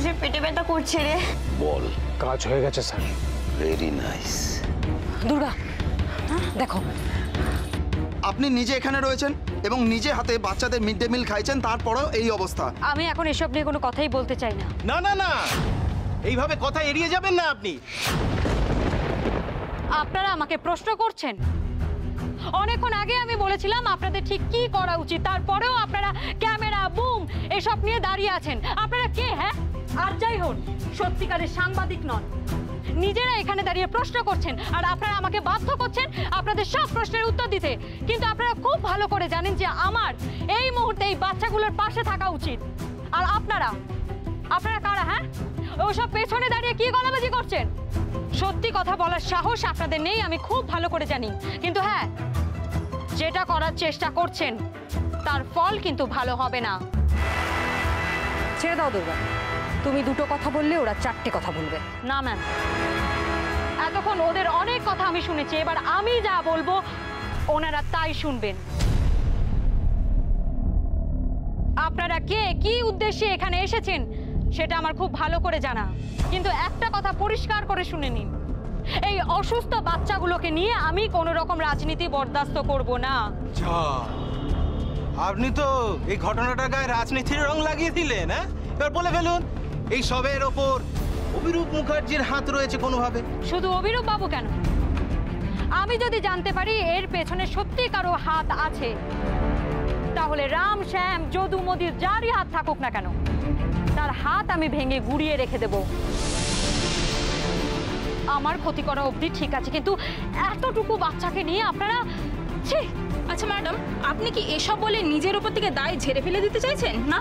বসে পেটে ব্যথা করছে রে। বল। কাজ হয়ে গেছে স্যার। Very nice. দুর্গা দেখো, আপনি নিজে এখানে রয়েছেন এবং নিজে হাতে বাচ্চাদের মিড ডে মিল খাইছেন, তারপরেও এই অবস্থা। আমি এখন এসব নিয়ে কোনো কথাই বলতে চাই না। না না না, এইভাবে কথা এড়িয়ে যাবেন না আপনি। আপনারা আমাকে প্রশ্ন করছেন। অনেকক্ষণ আগে আমি বলেছিলাম আপনাদের ঠিক কি করা উচিত, তারপরেও আপনারা ক্যামেরা বুম এসব নিয়ে দাঁড়িয়ে আছেন। আপনারা কে? হ্যাঁ, আর যাই হোক, সত্যিকারের সাংবাদিক নন। নিজেরা এখানে দাঁড়িয়ে প্রশ্ন করছেন আর আপনারা আমাকে বাধ্য করছেন আপনাদের সব প্রশ্নের উত্তর দিতে। কিন্তু আপনারা খুব ভালো করে জানেন যে আমার এই মুহূর্তে এই বাচ্চাগুলোর পাশে থাকা উচিত। আর আপনারা কারা? হ্যাঁ, ওসব পেছনে দাঁড়িয়ে কি গলাবাজি করছেন? সত্যি কথা বলার সাহস আপনাদের নেই, আমি খুব ভালো করে জানি। কিন্তু হ্যাঁ, যেটা করার চেষ্টা করছেন তার ফল কিন্তু ভালো হবে না। ছেড়ে দাও দুর্গা, তুমি দুটো কথা বললে ওরা চারটে কথা বলবে। না ম্যাম, এতক্ষণ ওদের অনেক কথা আমি শুনেছি, এবার আমি যা বলবো ওনারা তাই শুনবেন। আপনারা কে, কি উদ্দেশ্যে এখানে এসেছেন সেটা আমার খুব ভালো করে জানা। কিন্তু একটা কথা পরিষ্কার করে শুনে নিন, এই অসুস্থ বাচ্চাগুলোকে নিয়ে আমি কোনো রকম রাজনীতি বরদাস্ত করব না। আপনি তো এই ঘটনাটার গায়ে রাজনীতির রং লাগিয়ে দিলেন। হ্যাঁ, এবার বলে ফেলুন, এই সবের ওপর অভিরূপ মুখার্জির হাত রয়েছে কোনোভাবে। শুধু অভিরূপ বাবু কেন, আমি যদি জানতে পারি এর পেছনে সত্যি কারো হাত আছে, তাহলে রাম শ্যাম যদু মোদির যারই হাত থাকুক না কেন, তার হাত আমি ভেঙে গুড়িয়ে রেখে দেব। আমার ক্ষতি করা অবধি ঠিক আছে, কিন্তু এতটুকু বাচ্চাকে নিয়ে আপনারা ছি। আচ্ছা ম্যাডাম, আপনি কি এসব বলে নিজের উপর থেকে দায় ঝেড়ে ফেলে দিতে চাইছেন? না,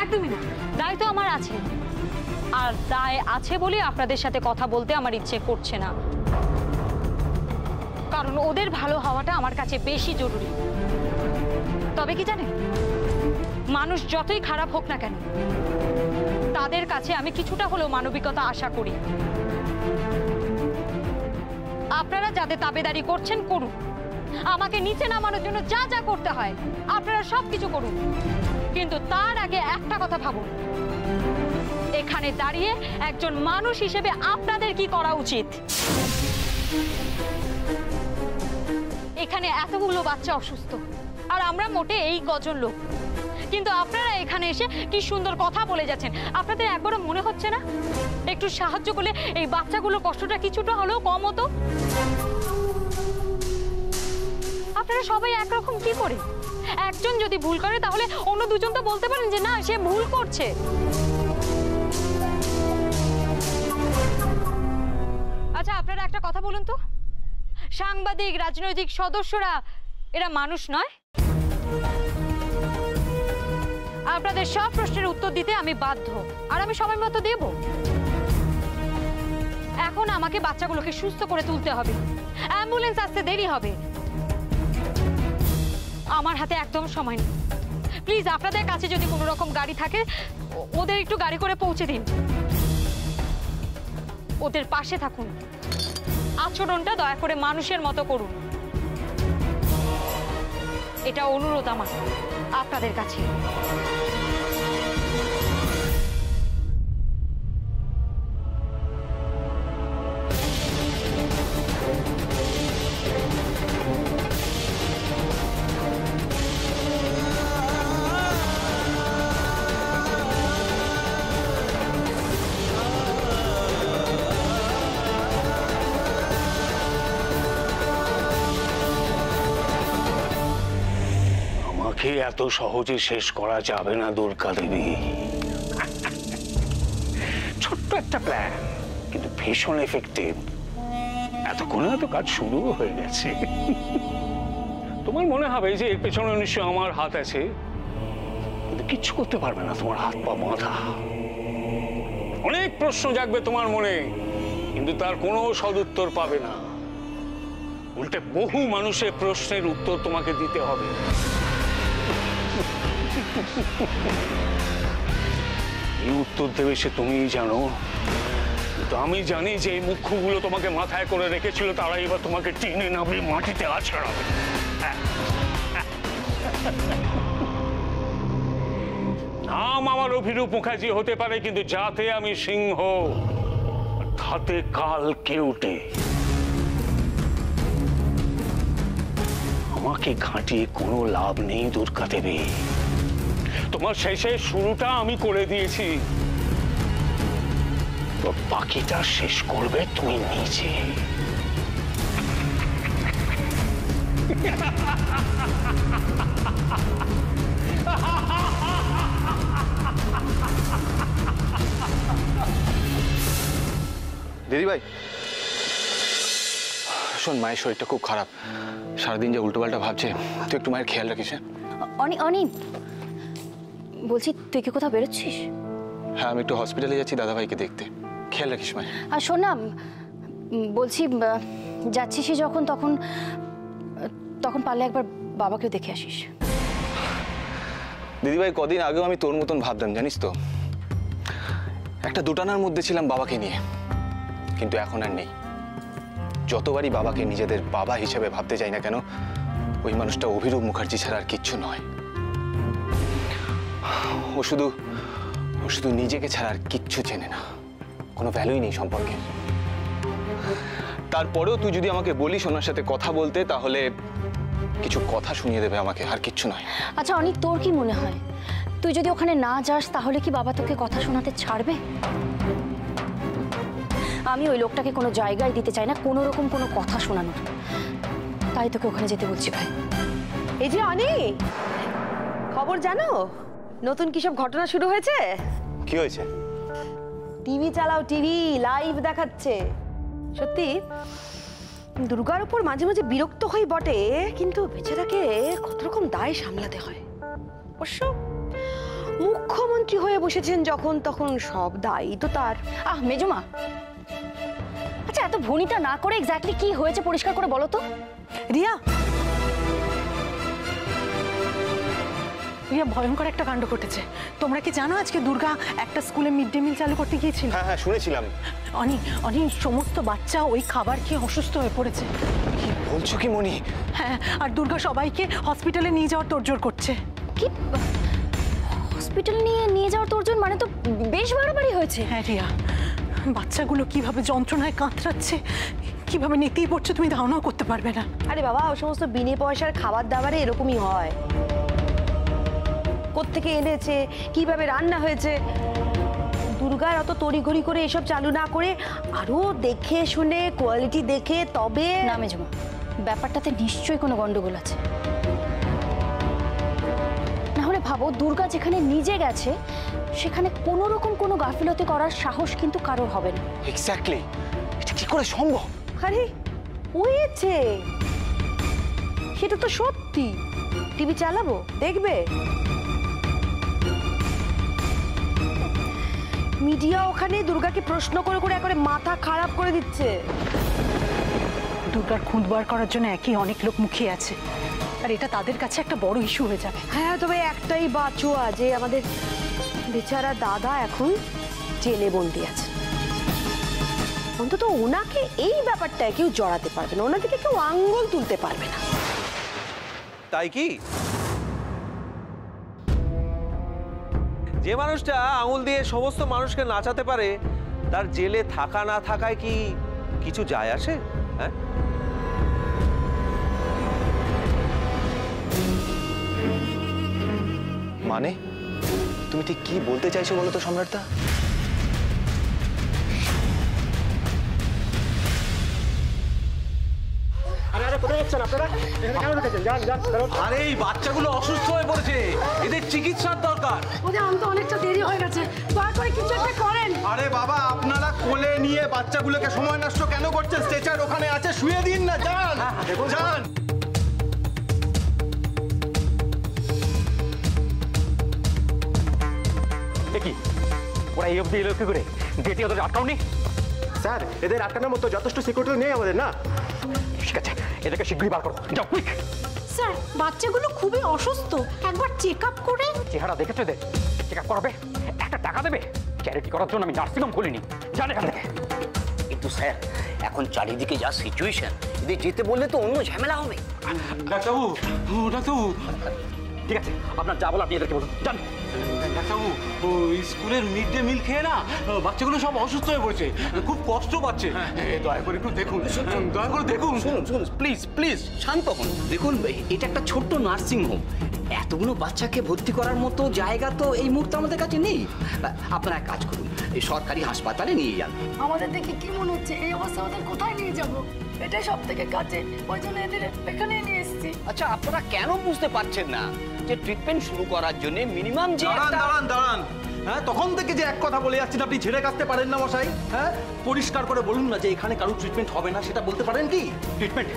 একদমই না। দায় তো আমার আছে, আর দায় আছে বলে আপনাদের সাথে কথা বলতে আমার ইচ্ছে করছে না। কারণ ওদের ভালো হওয়াটা আমার কাছে বেশি জরুরি। তবে কি জানেন, মানুষ যতই খারাপ হোক না কেন, তাদের কাছে আমি কিছুটা হলেও মানবিকতা আশা করি। আপনারা যাদের তাবেদারি করছেন করুন, আমাকে নিচে নামানোর জন্য যা যা করতে হয় আপনারা সবকিছু করুন, কিন্তু তার আগে একটা কথা ভাবুন, এখানে দাঁড়িয়ে একজন মানুষ হিসেবে আপনাদের কি করা উচিত। এখানে এতগুলো বাচ্চা অসুস্থ আর আমরা মোটে এই কজন লোক, কিন্তু আপনারা এখানে এসে কি সুন্দর কথা বলে যাচ্ছেন। আপনাদের একবারও মনে হচ্ছে না একটু সাহায্য করলে এই বাচ্চাগুলোর কষ্টটা কিছুটা হলেও কম হতো? আপনারা সবাই একরকম কি করে? একজন যদি ভুল করে তাহলে অন্য দুজন তো বলতে পারেন যে না, সে ভুল করছে। আচ্ছা, আপনারা একটা কথা বলুন তো, সাংবাদিক রাজনৈতিক সদস্যরা এরা মানুষ নয়? আপনাদের সব প্রশ্নের উত্তর দিতে আমি বাধ্য, আর আমি সময় মতো দেব। এখন আমাকে বাচ্চাগুলোকে সুস্থ করে তুলতে হবে, অ্যাম্বুলেন্স আসতে দেরি হবে, আমার হাতে একদম সময় নেই। প্লিজ আপনাদের কাছে যদি কোনো রকম গাড়ি থাকে ওদের একটু গাড়ি করে পৌঁছে দিন, ওদের পাশে থাকুন, আচরণটা দয়া করে মানুষের মতো করুন। এটা অনুরোধ আমার আপনাদের কাছে। এত সহজে শেষ করা যাবে না দুর্গা দেবী। ছোট্ট একটা প্ল্যান, কিন্তু ভীষণ এফেক্টিভ। এতক্ষণে তো কাজ শুরু হয়ে গেছে। তোমার মনে হবে যে এর পেছনে নিশ্চয় আমার হাত আছে, কিন্তু কিচ্ছু করতে পারবে না, তোমার হাত পা বাঁধা। অনেক প্রশ্ন জাগবে তোমার মনে, কিন্তু তার কোনো সদুত্তর পাবে না। উল্টে বহু মানুষের প্রশ্নের উত্তর তোমাকে দিতে হবে। এই উত্তর দেবে সে তুমিই জানো, কিন্তু আমি জানি যে এই মুখ্যগুলো তোমাকে মাথায় করে রেখেছিল, তারা এবার তোমাকে টেনে নামিয়ে মাটিতে আছড়াবে। নাম আমার অভিরূপ মুখার্জি হতে পারে, কিন্তু যাতে আমি সিংহ, হাতে কাল কেউটে। আমাকে ঘাঁটিয়ে কোনো লাভ নেই দুর্গা দেবী। তোমার শেষের শুরুটা আমি করে দিয়েছি, বাকিটা শেষ করবে তুমি নিজে। দিদিভাই শোন, মায়ের শরীরটা খুব খারাপ, সারাদিন যে উল্টোপাল্টা ভাবছে, তুই একটু মায়ের খেয়াল রাখিস। অনি অনি বলছি, তুই কি কোথাও বেরোচ্ছিস? হ্যাঁ, আমি একটু হসপিটালে যাচ্ছি দাদাভাইকে দেখতে, খেয়াল রাখিস মায়ের। আর শোন না, বলছি যাচ্ছিস যখন, তখন পারলে একবার বাবাকেও দেখে আসিস। দিদিভাই, কদিন আগেও আমি তোর মতন ভাবতাম, জানিস তো, একটা দুটানার মধ্যে ছিলাম বাবাকে নিয়ে, কিন্তু এখন আর নেই। যতবারই বাবাকে নিজেদের বাবা হিসেবে ভাবতে যাই না কেন, ওই মানুষটা অভিরূপ মুখার্জি ছাড়া আর কিচ্ছু নয়। ও শুধু নিজেকে ছাড়া আর কিচ্ছু চেনে না, কোনো ভ্যালুই নেই সম্পর্কে। তারপরেও তুই যদি আমাকে বলিস ওনার সাথে কথা বলতে, তাহলে কিছু কথা শুনিয়ে দেবে আমাকে, আর কিচ্ছু নয়। আচ্ছা অনি, তোর কি মনে হয়, তুই যদি ওখানে না যাস তাহলে কি বাবা তোকে কথা শোনাতে ছাড়বে? আমি ওই লোকটাকে কোনো জায়গায় দিতে চাই না কোনো রকম কোনো কথা শোনানোর, তাই তোকে ওখানে যেতে বলছি ভাই। এই যে অনি, খবর জানো নতুন কি সব ঘটনা শুরু হয়েছে? কি হয়েছে? টিভি চালাও, টিভি লাইভ দেখাচ্ছে। সত্যি দুর্গার উপর মাঝে মাঝে বিরক্ত হই বটে, কিন্তু বেচারাকে কত রকম দায় সামলাতে হয়। অবশ্য মুখ্যমন্ত্রী হয়ে বসেছেন যখন, তখন সব দায়ী তো তার। মেজমা, আচ্ছা এত ভনিতা না করে এক্স্যাক্টলি কি হয়েছে পরিষ্কার করে বলো তো। রিয়া ভয়ঙ্কর একটা কাণ্ড ঘটেছে। তোমরা কি জানো আজকে দুর্গা একটা স্কুলে মিড ডে মিল চালু করতে গিয়েছিল? হ্যাঁ শুনেছিলাম। অনি সমস্ত বাচ্চা ওই খাবার খেয়ে অসুস্থ হয়ে পড়েছে। কি বলছো কি মনি? হ্যাঁ, আর দুর্গা সবাইকে হসপিটালে নিয়ে যাওয়ার তোড়জোড় করছে। কি হসপিটাল নিয়ে যাওয়ার তোড়জোড়? মানে তো বেশ বাড়াবাড়ি হয়েছে। হ্যাঁ রিয়া, বাচ্চাগুলো কিভাবে যন্ত্রণায় কাতরাচ্ছে, কিভাবে নিতেই পড়ছে, তুমি ধারণাও করতে পারবে না। আরে বাবা, ও সমস্ত বিনে পয়সার খাবার দাবারে এরকমই হয়। কোত্থেকে এনেছে, কিভাবে রান্না হয়েছে, দুর্গার অত তড়িঘড়ি করে এসব চালু না করে আরো দেখে শুনে কোয়ালিটি দেখে তবে। না মেজমা, ব্যাপারটাতে নিশ্চয়ই কোনো গন্ডগোল আছে। না হলে ভাবো, দুর্গা যেখানে নিজে গেছে সেখানে কোনো রকম কোনো গাফিলতি করার সাহস কিন্তু কারোর হবে না। এক্স্যাক্টলি, এটা কি করে সম্ভব? আরে হয়েছে, সেটা তো সত্যি। টিভি চালাবো, দেখবে। মিডিয়া ওখানে দুর্গাকে প্রশ্ন করে করে একবারে মাথা খারাপ করে দিচ্ছে। দুর্গার খুঁত বার করার জন্য একই অনেক লোক মুখিয়ে আছে, আর এটা তাদের কাছে একটা বড় ইস্যু হয়ে যাবে। হ্যাঁ, তবে একটাই বাঁচোয়া যে আমাদের বেচারা দাদা এখন জেলে বন্দি আছে। অন্তত ওনাকে এই ব্যাপারটায় কেউ জড়াতে পারবে না, ওনার দিকে কেউ আঙ্গুল তুলতে পারবে না। তাই কি? যে মানুষটা আঙুল দিয়ে সমস্ত মানুষকে নাচাতে পারে, তার জেলে থাকা না থাকায় কি কিছু যায় আসে? হ্যাঁ, মানে তুমি ঠিক কি বলতে চাইছো বলো তো সম্রাটদা? আরে এই বাচ্চাগুলো অসুস্থ হয়ে পড়েছে, এদের চিকিৎসার দরকার। অনেকটা দেরি হয়ে গেছে, দয়া করে কিছু একটা করেন। আরে বাবা, আপনারা কোলে নিয়ে বাচ্চাগুলোকে সময় নষ্ট কেন করছেন? স্ট্রেচার ওখানে আছে, শুয়ে দিন না, যান যান। দেখি ওরা এই অবধি এলো কি করে? গেটে ওদের আটকাওনি? স্যার, এদের আটকানোর মতো যথেষ্ট সিকিউরিটি নেই আমাদের, না? ঠিক আছে, এদেরকে শীঘ্রই বার করো, যাও কুইক। স্যার, বাচ্চাগুলো খুবই অসুস্থ, একবার চেক আপ করে। চেহারা দেখেছো এদের? চেক আপ করাবে? একটা টাকা দেবে? চ্যারিটি করার জন্য আমি নার্সিংহোম খুলিনি, জান এখান থেকে। কিন্তু স্যার, এখন চারিদিকে যা সিচুয়েশন, এদের যেতে বললে তো অন্য ঝামেলা হবে। ডাক্তারবাবু, ডাক্তারবাবু, ঠিক আছে, আপনার যা বলো আপনি এদেরকে বলুন, জান। ডাক্তারবাবু ওই স্কুলের মিড ডে মিল খেয়ে না বাচ্চাগুলো সব অসুস্থ হয়ে পড়েছে, খুব কষ্ট পাচ্ছে। দয়া করে একটু দেখুন, দয়া করে দেখুন। শুনুন শুনুন প্লিজ প্লিজ শান্ত হন। দেখুন এটা একটা ছোট্ট নার্সিং হোম, এতগুলো বাচ্চাকে ভর্তি করার মতো জায়গা তো এই মুহূর্তে আমাদের কাছে নেই। আপনারা এক কাজ করুন, এই সরকারি হাসপাতালে নিয়ে যান। আমাদের দেখে কি মনে হচ্ছে এই অবস্থা ওদের কোথায় নিয়ে যাব? এটাই সব থেকে কাছে, ওই জন্য এদের এখানে নিয়ে এসেছি। আচ্ছা আপনারা কেন বুঝতে পারছেন না যে ট্রিটমেন্ট শুরু করার জন্য মিনিমাম যে দাঁড়ান। হ্যাঁ, তখন থেকে যে এক কথা বলে যাচ্ছেন আপনি ঝেড়ে কাটতে পারেন না মশাই? হ্যাঁ, পরিষ্কার করে বলুন না যে এখানে কারো ট্রিটমেন্ট হবে না, সেটা বলতে পারেন কি? ট্রিটমেন্ট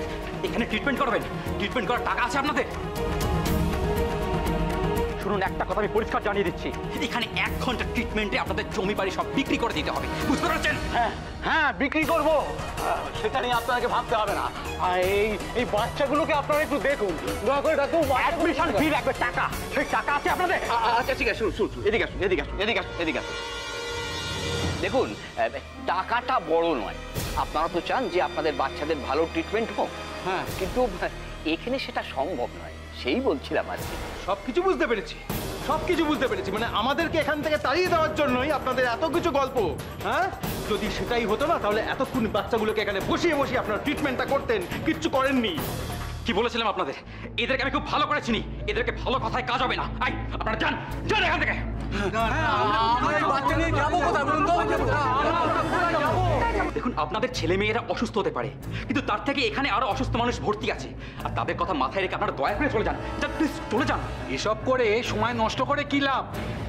এখানে ট্রিটমেন্ট করবেন? ট্রিটমেন্ট করার টাকা আছে আপনাদের? শুনুন, একটা কথা আমি পরিষ্কার জানিয়ে দিচ্ছি, এখানে 1 ঘন্টা ট্রিটমেন্টে আপনাদের জমি বাড়ি সব বিক্রি করে দিতে হবে, বুঝতে পারছেন? হ্যাঁ বিক্রি করবো, সেটা নিয়ে আপনাকে ভাবতে হবে না। আর এই বাচ্চাগুলোকে আপনারা একটু দেখুন, দয়া করে ডাক্তার। অ্যাডমিশন ফি লাগবে টাকা, সেই টাকা আছে আপনাদের? আচ্ছা ঠিক আছে, শুনুন এদিকে আসুন। দেখুন টাকাটা বড় নয়, আপনারা তো চান যে আপনাদের বাচ্চাদের ভালো ট্রিটমেন্ট হোক। হ্যাঁ, কিন্তু এখানে সেটা সম্ভব নয়, সেই বলছিলাম আর কি। সবকিছু বুঝতে পেরেছি, মানে আমাদেরকে এখান থেকে তাড়িয়ে দেওয়ার জন্যই আপনাদের এত কিছু গল্প। হ্যাঁ, যদি সেটাই হতো না তাহলে এতক্ষণ বাচ্চাগুলোকে এখানে বসিয়ে আপনার ট্রিটমেন্টটা করতেন, কিচ্ছু করেননি। কি বলেছিলাম আপনাদের? এদেরকে আমি খুব ভালো করে চিনি, এদেরকে ভালো কথায় কাজ হবে না। আপনারা যান এখান থেকে। দেখুন, আপনাদের ছেলে মেয়েরা অসুস্থ হতে পারে, কিন্তু তার থেকে এখানে আরো অসুস্থ মানুষ ভর্তি আছে, আর তাদের কথা মাথায় রেখে আপনারা দয়া করে চলে যান। প্লিজ চলে যান। এসব করে সময় নষ্ট করে কি লাভ?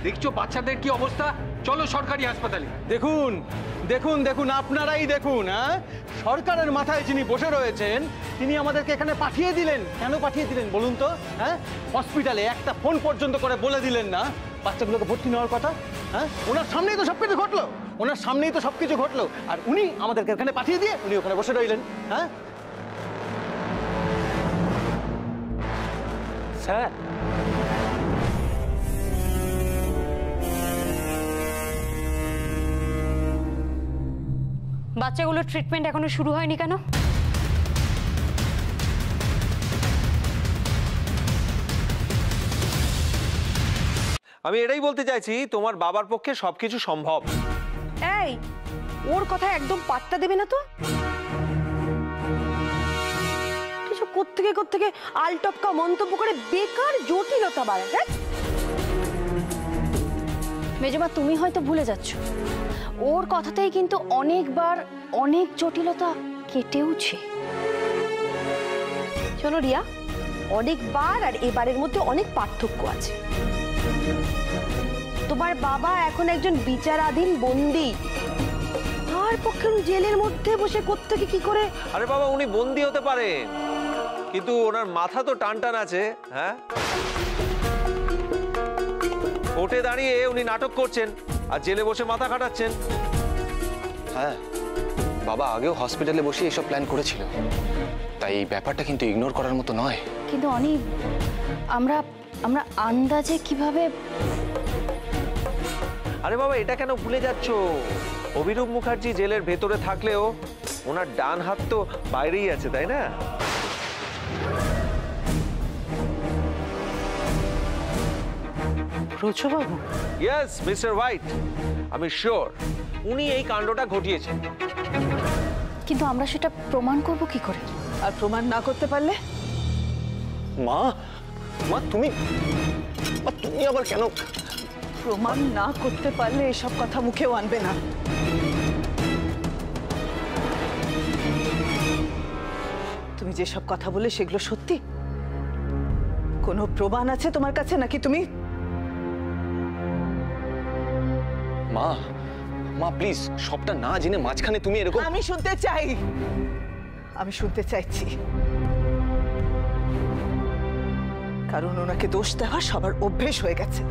দেখছো বাচ্চাদের কি অবস্থা, চলো সরকারি হাসপাতালে। দেখুন আপনারাই দেখুন। হ্যাঁ, সরকারের মাথায় যিনি বসে রয়েছেন তিনি আমাদেরকে এখানে পাঠিয়ে দিলেন। কেন পাঠিয়ে দিলেন বলুন তো? হ্যাঁ, হসপিটালে একটা ফোন পর্যন্ত করে বলে দিলেন না বাচ্চাগুলোকে ভর্তি নেওয়ার কথা? হ্যাঁ, ওনার সামনেই তো সবকিছু ঘটলো, আর উনি আমাদেরকে এখানে পাঠিয়ে দিয়ে উনি ওখানে বসে রইলেন। হ্যাঁ স্যার, বাচ্চাগুলোর ট্রিটমেন্ট এখনো শুরু হয়নি কেন? আমি এটাই বলতে চাইছি, তোমার বাবার পক্ষে সবকিছু সম্ভব। এই, ওর কথা একদম পাত্তা দেবে না তো। কিছু কোত্থেকে আলটপকা মন্তব্য করে বেকার জটিলতা বাড়ায়। মেজমা, তুমি হয়তো ভুলে যাচ্ছ, ওর কথাতেই কিন্তু অনেকবার অনেক জটিলতা কেটেওছে। শোনো রিয়া, অনেকবার আর এবারের মধ্যে অনেক পার্থক্য আছে। তোমার বাবা এখন একজন বিচারাধীন বন্দী, তার পক্ষে জেলের মধ্যে বসে কোত্থেকে কি করে। আরে বাবা, উনি বন্দী হতে পারেন, কিন্তু ওনার মাথা তো টান আছে। হ্যাঁ, কোর্টে দাঁড়িয়ে উনি নাটক করছেন আর জেলে বসে মাথা খাটাচ্ছেন। হ্যাঁ, বাবা আগেও হসপিটালে বসে এসব প্ল্যান করেছিল, তাই এই ব্যাপারটা কিন্তু ইগনোর করার মতো নয়। কিন্তু অনেক আমরা আন্দাজে কিভাবে। আরে বাবা, এটা কেন ভুলে যাচ্ছ? অভিরূপ মুখার্জি জেলের ভেতরে থাকলেও ওনার ডান হাত তো বাইরেই আছে, তাই না? রোজবাবু? ইয়েস মিস্টার হোয়াইট, আমি শিওর উনি এই কাণ্ডটা ঘটিয়েছেন। কিন্তু আমরা সেটা প্রমাণ করব কি করে? আর প্রমাণ না করতে পারলে? মা তুমি আবার কেন? প্রমাণ না করতে পারলে এসব কথা মুখেও আনবে না। তুমি যেসব কথা বলে সেগুলো সত্যি? কোনো প্রমাণ আছে তোমার কাছে নাকি তুমি? মা প্লিজ, সবটা না জেনে মাঝখানে তুমি এরকম। আমি শুনতে চাইছি, কারণ ওনাকে দোষ দেওয়া সবার অভ্যেস হয়ে গেছে।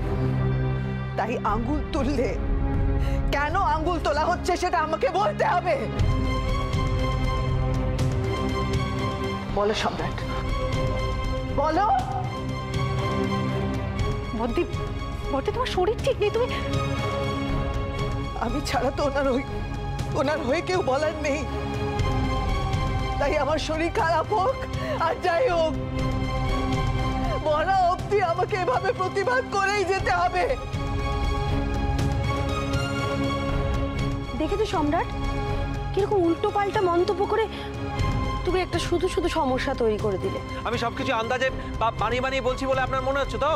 তাই আঙ্গুল তুললে কেন আঙ্গুল তোলা হচ্ছে সেটা আমাকে বলতে হবে। বলো সম্রাট, বলো। বদ্দি, তোমার শরীর ঠিক নেই, তুমি। আমি ছাড়া তো ওনার হয়ে কেউ বলার নেই, তাই আমার শরীর খারাপ হোক আর যাই হোক মরা অবধি আমাকে এভাবে প্রতিবাদ করেই যেতে হবে। দেখে তো সম্রাট কিরকম উল্টো পাল্টা মন্তব্য করে তুমি একটা শুধু শুধু সমস্যা তৈরি করে দিলে। আমি সবকিছু আন্দাজে বা বানিয়ে বানিয়ে বলছি বলে আপনার মনে হচ্ছে তো?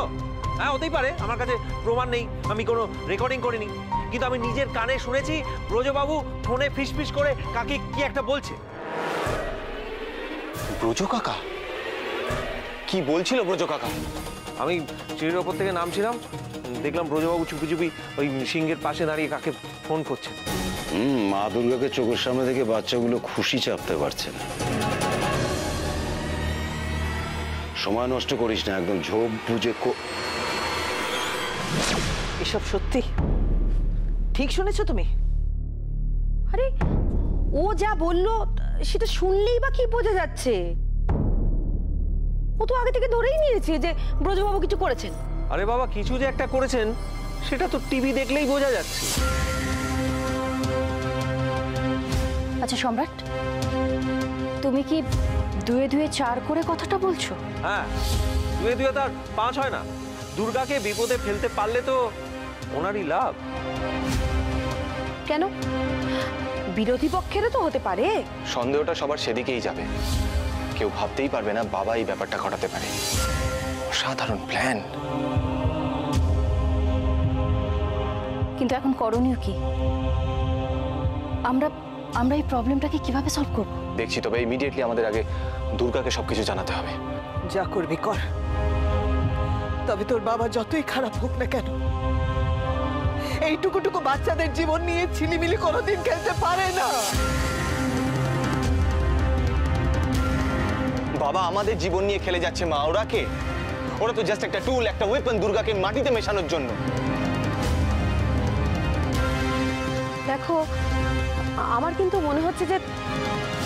হ্যাঁ, হতেই পারে, আমার কাছে প্রমাণ নেই, আমি কোনো রেকর্ডিং করিনি, কিন্তু আমি নিজের কানে শুনেছি ব্রজবাবু ফোনে ফিসফিস করে কাকে কি একটা বলছে। ব্রজ কাকা কি বলছিল? ব্রজ কাকা, আমি সিঁড়ির ওপর থেকে নামছিলাম, দেখলাম ব্রজবাবু চুপি চুপি ওই সিংহের পাশে দাঁড়িয়ে কাকে ফোন করছে। মা দুর্গাকে চোখের সামনে থেকে বাচ্চাগুলো খুশি চাপতে পারছে না। সময় নষ্ট করিস না, একদম ঝোপ বুঝে। এসব সত্যি? ঠিক শুনেছো তুমি? আরে ও যা বললো সেটা শুনলেই বা কি বোঝা যাচ্ছে? ও তো আগে থেকে ধরেই নিয়েছে যে ব্রজবাবু কিছু করেছেন। আরে বাবা, কিছু যে একটা করেছেন সেটা তো টিভি দেখলেই বোঝা যাচ্ছে। আচ্ছা সম্রাট, তুমি কি দুয়ে দুয়ে 4 করে কথাটা বলছো? হ্যাঁ, দুয়ে দুয়ে তার 5 হয় না। দুর্গাকে বিপদে ফেলতে পারলে তো ওনারই লাভ। কেন? বিরোধী পক্ষেরও তো হতে পারে। সন্দেহটা সবার সেদিকেই যাবে। কেউ ভাবতেই পারবে না বাবা এই ব্যাপারটা ঘটাতে পারে। অসাধারণ প্ল্যান। কিন্তু এখন করণীয় কি? আমরা এই প্রবলেমটাকে কিভাবে সলভ করব? দেখছি, তবে ইমিডিয়েটলি আমাদের আগে দুর্গাকে সবকিছু জানাতে হবে। যা করবি কর, তবে তোর বাবা যতই খারাপ হোক না কেন, এইটুকুটুকু বাচ্চাদের জীবন নিয়ে ছিলিমিলি কোনোদিন খেলতে পারে না। বাবা আমাদের জীবন নিয়ে খেলে যাচ্ছে মা। ওরা কে? ওরা তো জাস্ট একটা টুল, একটা ওয়েপন দুর্গাকে মাটিতে মেশানোর জন্য। দেখো, আমার কিন্তু মনে হচ্ছে যে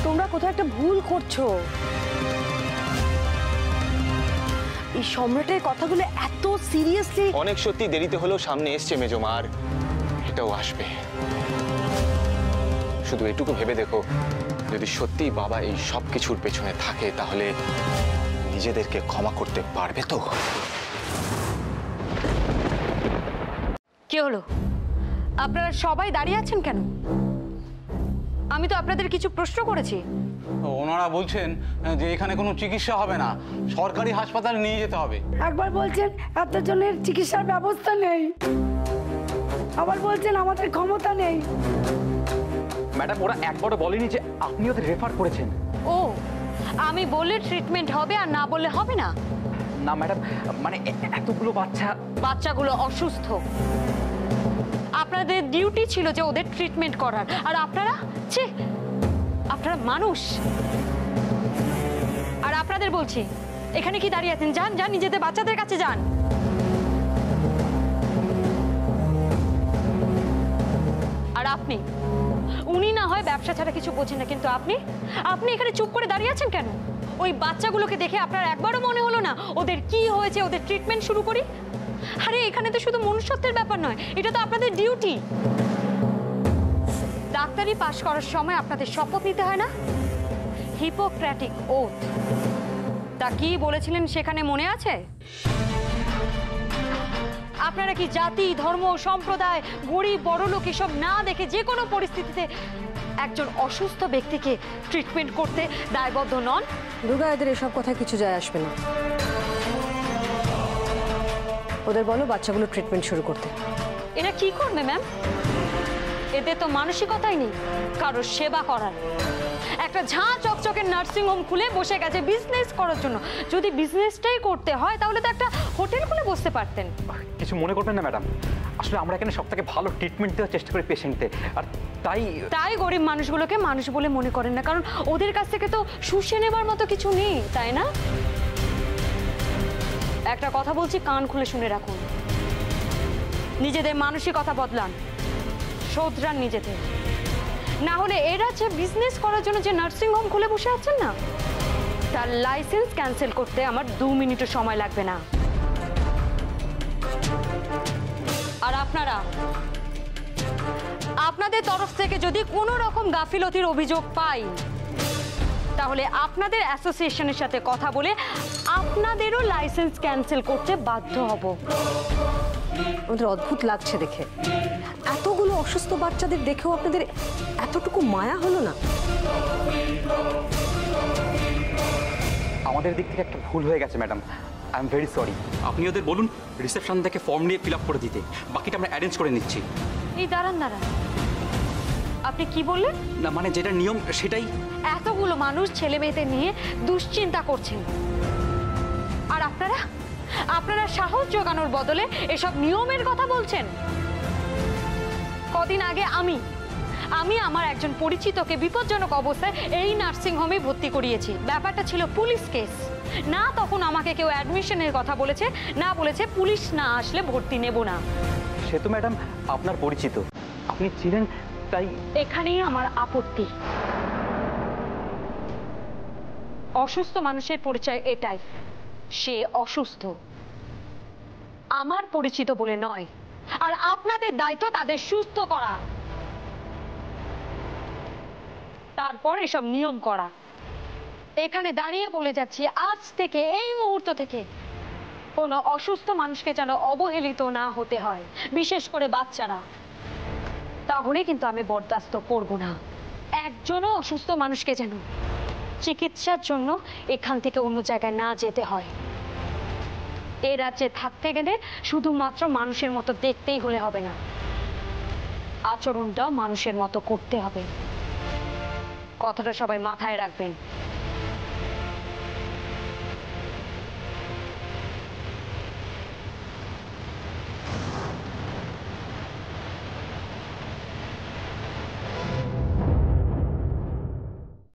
তোমরা কোথাও একটা ভুল করছো। এই সম্রাটের কথাগুলো এত সিরিয়াসলি। অনেক সত্যি দেরিতে হলেও সামনে এসছে মেজমা, আর এটাও আসবে। শুধু এটুকু ভেবে দেখো, যদি সত্যি বাবা এই সব কিছুর পেছনে থাকে তাহলে নিজেদেরকে ক্ষমা করতে পারবে তো? কি হলো? আপনারা সবাই দাঁড়িয়ে আছেন কেন? আমি তো আপনাদের কিছু প্রশ্ন করেছি। ওনারা বলছেন যে এখানে কোনো চিকিৎসা হবে না, সরকারি হাসপাতালে নিয়ে যেতে হবে। একবার বলছেন এতজনের চিকিৎসার ব্যবস্থা নেই, আবার বলছেন আমাদের ক্ষমতা নেই। ম্যাডাম, ওরা একবারও বলেনি যে আপনি ওদের রেফার করেছেন। ও, আমি বললে ট্রিটমেন্ট হবে আর না বললে হবে না? না ম্যাডাম, মানে এতগুলো বাচ্চাগুলো অসুস্থ, আপনাদের ডিউটি ছিল যে ওদের ট্রিটমেন্ট করার, আর আপনারা মানুষ। আর আপনাদের বলছি, এখানে কি দাঁড়িয়ে আছেন? যান যান, নিজেদের বাচ্চাদের কাছে যান। আর আপনি, উনি না হয় ব্যবসা ছাড়া কিছু বোঝেন না, কিন্তু আপনি এখানে চুপ করে দাঁড়িয়ে আছেন কেন? ওই বাচ্চাগুলোকে দেখে আপনার একবারও মনে হলো না ওদের কি হয়েছে, ওদের ট্রিটমেন্ট শুরু করি? আরে এখানে তো শুধু মনুষ্যত্বের ব্যাপার নয়, এটা তো আপনাদের ডিউটি। ডাক্তারি পাশ করার সময় আপনাদের শপথ নিতে হয় না? Hypocritic oath. তা কি বলেছিলেন সেখানে মনে আছে? আপনারা কি জাতি, ধর্ম, সম্প্রদায়, গরিব বড়লোক এসব না দেখে যে কোনো পরিস্থিতিতে একজন অসুস্থ ব্যক্তিকে ট্রিটমেন্ট করতে দায়বদ্ধ নন? দুর্গা, এদের এসব কথা কিছু যায় আসবে না। ওদের বলো বাচ্চাগুলো ট্রিটমেন্ট শুরু করতে। এরা কি করবে ম্যাম? এদের তো মানসিকতাই নেই কারোর সেবা করার। একটা ঝাঁ চকচকে নার্সিং হোম খুলে বসে গেছে বিজনেস করার জন্য। যদি বিজনেসটাই করতে হয় তাহলে তো একটা হোটেল খুলে বসতে পারতেন। কিছু মনে করবেন না ম্যাডাম, আসলে আমরা এখানে সব থেকে ভালো ট্রিটমেন্ট দেওয়ার চেষ্টা করি পেশেন্টদের, আর তাই গরিব মানুষগুলোকে মানুষ বলে মনে করেন না, কারণ ওদের কাছ থেকে তো শুষে নেবার মতো কিছু নেই, তাই না? একটা কথা বলছি, কান খুলে শুনে রাখুন। নিজেদের মানসিকতা বদলান, শোধরান নিজেদের, না হলে এরা যে বিজনেস করার জন্য যে নার্সিং হোম খুলে বসে আছেন না, তার লাইসেন্স ক্যান্সেল করতে আমার 2 মিনিটও সময় লাগবে না। আর আপনাদের তরফ থেকে যদি কোনো রকম গাফিলতির অভিযোগ পাই তাহলে আপনাদের অ্যাসোসিয়েশনের সাথে কথা বলে আপনাদেরও লাইসেন্স ক্যান্সেল করতে বাধ্য হব। আমাদের অদ্ভুত লাগছে দেখে, এতগুলো অসুস্থ বাচ্চাদের দেখেও আপনাদের এতটুকু মায়া হলো না? আমাদের দিক থেকে একটা ভুল হয়ে গেছে madam, I am very sorry. আপনি ওদের বলুন রিসেপশন থেকে ফর্ম নিয়ে ফিল আপ করে দিতে, বাকিটা আমরা অ্যারেঞ্জ করে নিচ্ছি। এই দাঁড়ান দাঁড়ান, আপনি কি বললেন? না মানে যেটা নিয়ম সেটাই। এতগুলো মানুষ ছেলে মেয়েদের নিয়ে দুশ্চিন্তা করছেন, আর আপনারা আপনারা সাহস জোগানোর বদলে এসব নিয়মের কথা বলছেন। কদিন আগে আমি আমার একজন পরিচিতকে বিপজ্জনক অবস্থায় এই নার্সিং হোমে ভর্তি করিয়েছি। ব্যাপারটা ছিল পুলিশ কেস। না তখন আমাকে কেউ অ্যাডমিশনের কথা বলেছে, না বলেছে পুলিশ না আসলে ভর্তি নেব না। সে তো ম্যাডাম আপনার পরিচিত, আপনি ছিলেন, তাই এখানেই আমার আপত্তি। অসুস্থ মানুষের পরিচয় এটাই, সে অসুস্থ, আমার পরিচিত বলে নয়। আর আপনাদের দায়িত্ব তাদের সুস্থ করা, তারপর এসব নিয়ম করা। এখানে দাঁড়িয়ে বলে যাচ্ছি, আজ থেকে এই মুহূর্ত থেকে কোনো অসুস্থ মানুষকে যেন অবহেলিত না হতে হয়, বিশেষ করে বাচ্চারা। তাহলে কিন্তু আমি বরদাস্ত করব না। একজনও অসুস্থ মানুষকে যেন চিকিৎসার জন্য এখান থেকে অন্য জায়গায় না যেতে হয়। এই রাজ্যে থাকতে গেলে শুধুমাত্র মানুষের মতো দেখতেই হলে হবে না, আচরণটাও মানুষের মতো করতে হবে। কথাটা সবাই মাথায় রাখবেন।